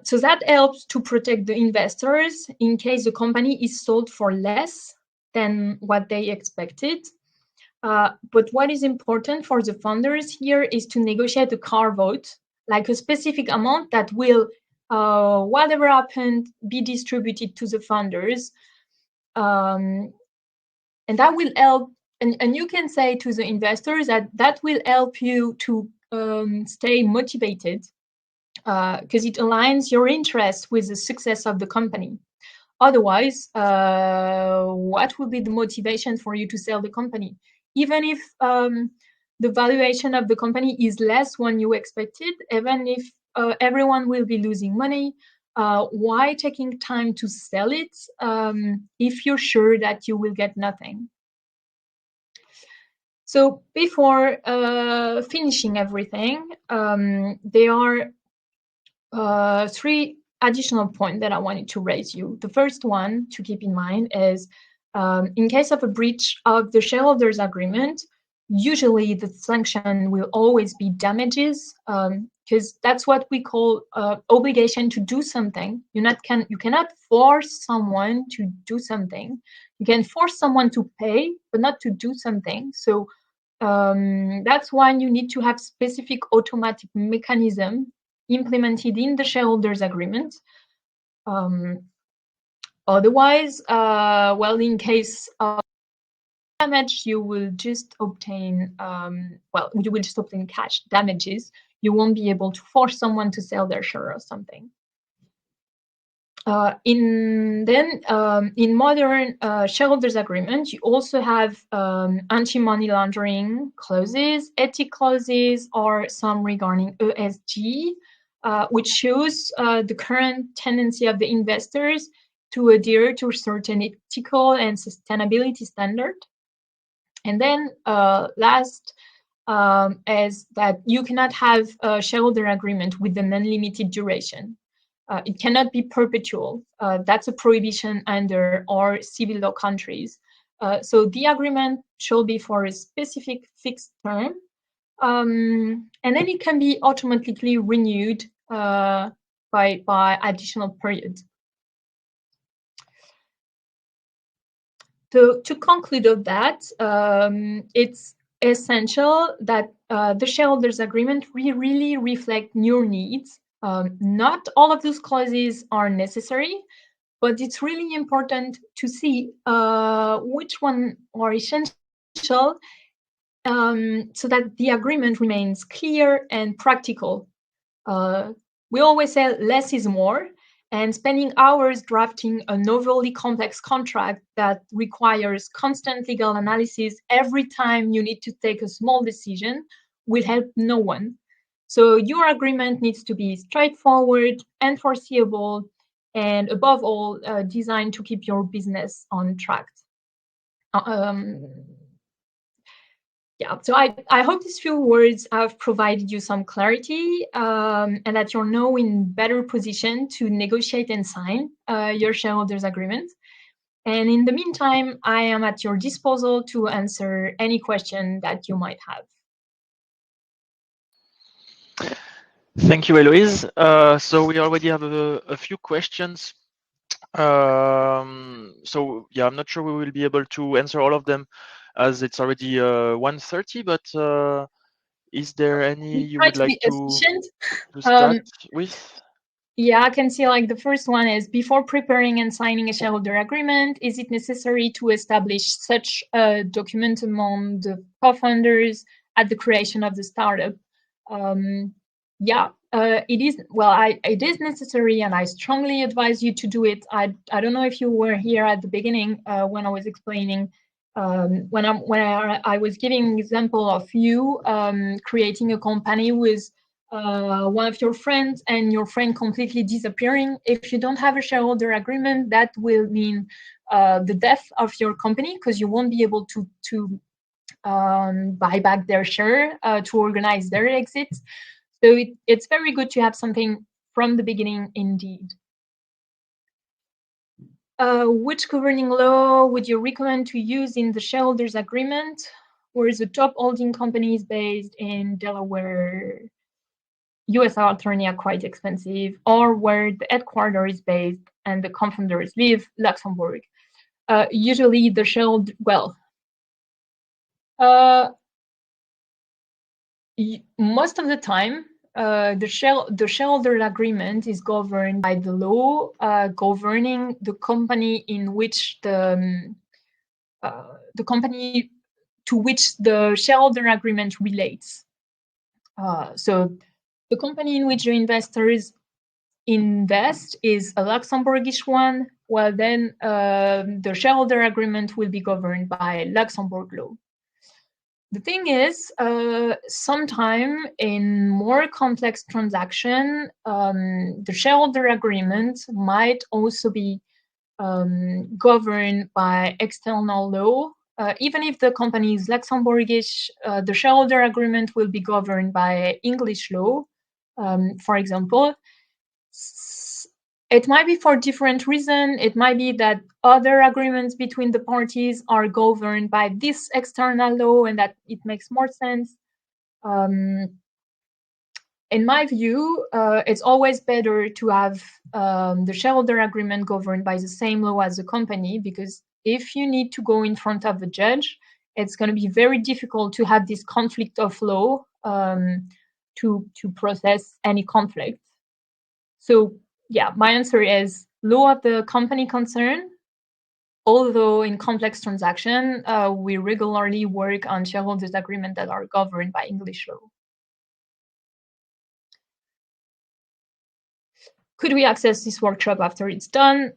So that helps to protect the investors in case the company is sold for less than what they expected. But what is important for the funders here is to negotiate a carve-out like a specific amount that will, whatever happened, be distributed to the founders. And that will help, and you can say to the investors that will help you to stay motivated, because it aligns your interests with the success of the company. Otherwise, what would be the motivation for you to sell the company? Even if the valuation of the company is less than you expected, even if everyone will be losing money, why taking time to sell it if you're sure that you will get nothing? So before finishing everything, there are 3 additional points that I wanted to raise you. The first one to keep in mind is, in case of a breach of the shareholders' agreement, usually the sanction will always be damages, because that's what we call obligation to do something. You cannot force someone to do something. You can force someone to pay, but not to do something. So that's why you need to have specific automatic mechanism implemented in the shareholders' agreement. Otherwise, well, in case of damage, you will just obtain, you will just obtain cash damages. You won't be able to force someone to sell their share or something. In modern shareholders agreement, you also have anti-money laundering clauses, ethic clauses, or some regarding ESG, which shows the current tendency of the investors to adhere to certain ethical and sustainability standard. And then last is that you cannot have a shareholder agreement with an unlimited duration. It cannot be perpetual. That's a prohibition under our civil law countries. So the agreement shall be for a specific fixed term, and then it can be automatically renewed by additional periods. So to conclude of that, it's essential that the shareholders agreement really reflect your needs. Not all of those clauses are necessary, but it's really important to see which one are essential, so that the agreement remains clear and practical. We always say less is more, and spending hours drafting an overly complex contract that requires constant legal analysis every time you need to take a small decision will help no one. So your agreement needs to be straightforward and foreseeable, and above all, designed to keep your business on track. Yeah, so I hope these few words have provided you some clarity, and that you're now in better position to negotiate and sign your shareholders agreement. And in the meantime, I am at your disposal to answer any question that you might have. Thank you, Héloïse. So we already have a few questions. So yeah, I'm not sure we will be able to answer all of them as it's already 1:30, but is there any you would like to start with? Yeah, I can see like the first one is, before preparing and signing a shareholder agreement, is it necessary to establish such a document among the co-founders at the creation of the startup? Yeah, it is. Well, it is necessary, and I strongly advise you to do it. I don't know if you were here at the beginning when I was explaining, when I was giving an example of you creating a company with one of your friends and your friend completely disappearing. If you don't have a shareholder agreement, that will mean the death of your company, because you won't be able to buy back their share to organize their exits. So it's very good to have something from the beginning indeed. Which governing law would you recommend to use in the shareholders agreement? Where is the top holding companies based in Delaware? US attorney are quite expensive, or where the headquarters is based and the co-founders live, Luxembourg. Usually the shareholder, well, most of the time, the shareholder agreement is governed by the law governing the company in which the company to which the shareholder agreement relates. So the company in which the investors invest is a Luxembourgish one, well then the shareholder agreement will be governed by Luxembourg law. The thing is, sometime in more complex transaction, the shareholder agreement might also be governed by external law. Even if the company is Luxembourgish, the shareholder agreement will be governed by English law, for example. It might be for different reasons. It might be that other agreements between the parties are governed by this external law and that it makes more sense. In my view, it's always better to have the shareholder agreement governed by the same law as the company, because if you need to go in front of a judge, it's going to be very difficult to have this conflict of law to process any conflict. So yeah, my answer is law of the company concerned, although in complex transaction, we regularly work on shareholders' agreements that are governed by English law. Could we access this workshop after it's done?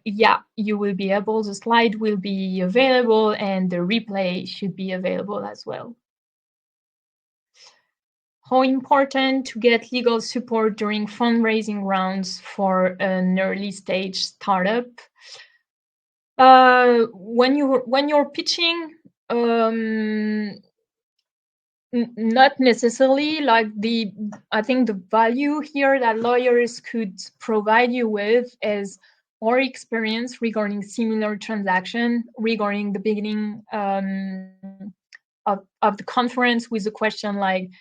Yeah, you will be able, the slide will be available and the replay should be available as well. How important to get legal support during fundraising rounds for an early stage startup? When you're pitching, not necessarily. Like I think the value here that lawyers could provide you with is our experience regarding similar transaction, regarding the beginning of the conference with a question like,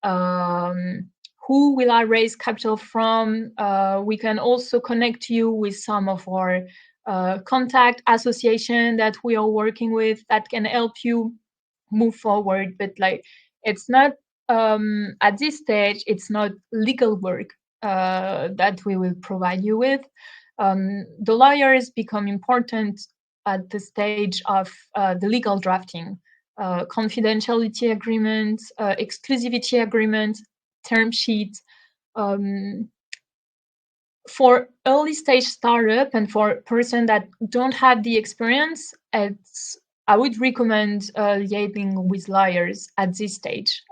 who will I raise capital from? We can also connect you with some of our contact association that we are working with that can help you move forward. But like, it's not at this stage, it's not legal work that we will provide you with. The lawyers become important at the stage of the legal drafting, confidentiality agreements, exclusivity agreements, term sheets. For early stage startup and for a person that don't have the experience, I would recommend liaising with lawyers at this stage.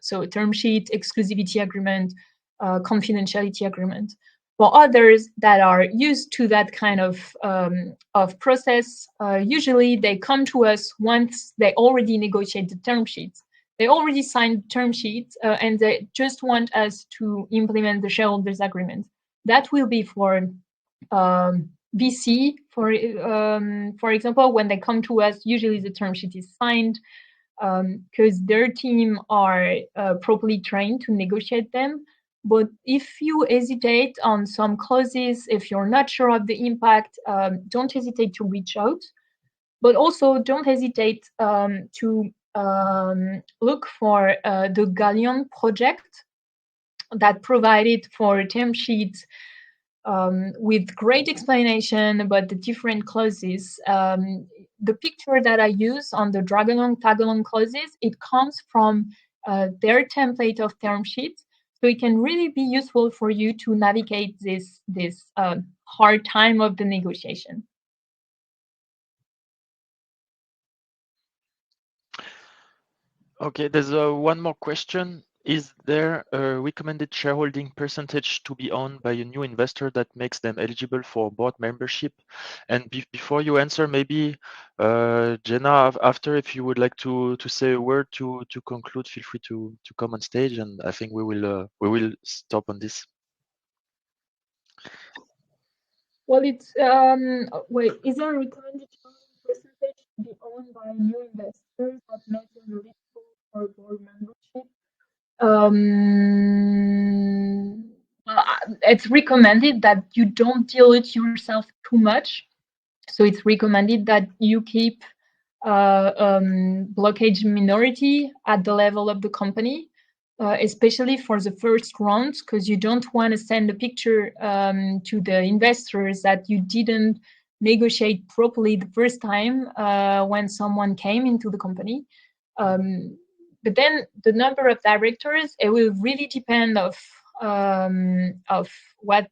So term sheet, exclusivity agreement, confidentiality agreement. For others that are used to that kind of process, usually they come to us once they already negotiate the term sheets. They already signed the term sheets and they just want us to implement the shareholders agreement. That will be for VC, for example, when they come to us, usually the term sheet is signed because their team are properly trained to negotiate them. But if you hesitate on some clauses, if you're not sure of the impact, don't hesitate to reach out. But also don't hesitate to look for the Galleon project that provided for term sheets with great explanation about the different clauses. The picture that I use on the drag-along, tag-along clauses, it comes from their template of term sheets. So it can really be useful for you to navigate this hard time of the negotiation. Okay, there's one more question. Is there a recommended shareholding percentage to be owned by a new investor that makes them eligible for board membership? And before you answer, maybe Genna, after, if you would like to say a word to conclude, feel free to come on stage, and I think we will stop on this. Well, it's wait, is there a recommended percentage to be owned by new investors that makes them eligible for board membership? It's recommended that you don't dilute yourself too much. So it's recommended that you keep blockage minority at the level of the company. especially for the first round, because you don't want to send a picture to the investors that you didn't negotiate properly the first time when someone came into the company. But then the number of directors, it will really depend of what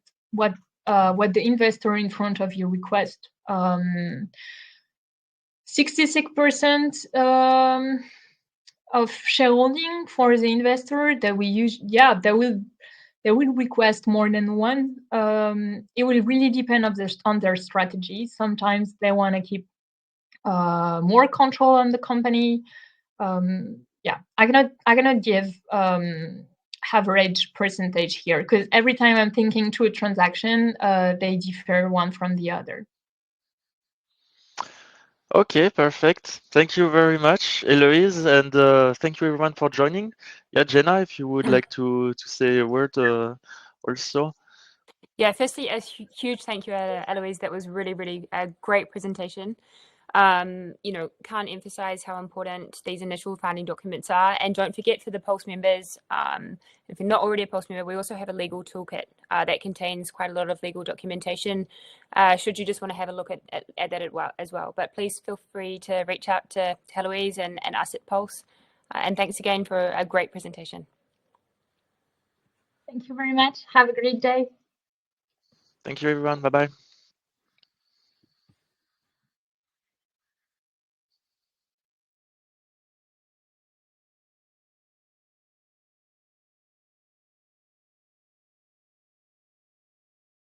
the investor in front of you request. 66% of shareholding for the investor that we use, they will request more than one. It will really depend on their strategy. Sometimes they want to keep more control on the company. I cannot give average percentage here, because every time I'm thinking to a transaction, they differ one from the other. Okay, perfect. Thank you very much, Héloïse, and thank you everyone for joining. Yeah, Genna, if you would like to say a word also. Yeah, firstly, a huge thank you, Héloïse. That was really a great presentation. Can't emphasize how important these initial founding documents are. And don't forget, for the Pulse members, if you're not already a Pulse member, we also have a legal toolkit that contains quite a lot of legal documentation, should you just want to have a look at that as well. But please feel free to reach out to Héloïse and us at Pulse. And thanks again for a great presentation. Thank you very much. Have a great day. Thank you, everyone. Bye-bye.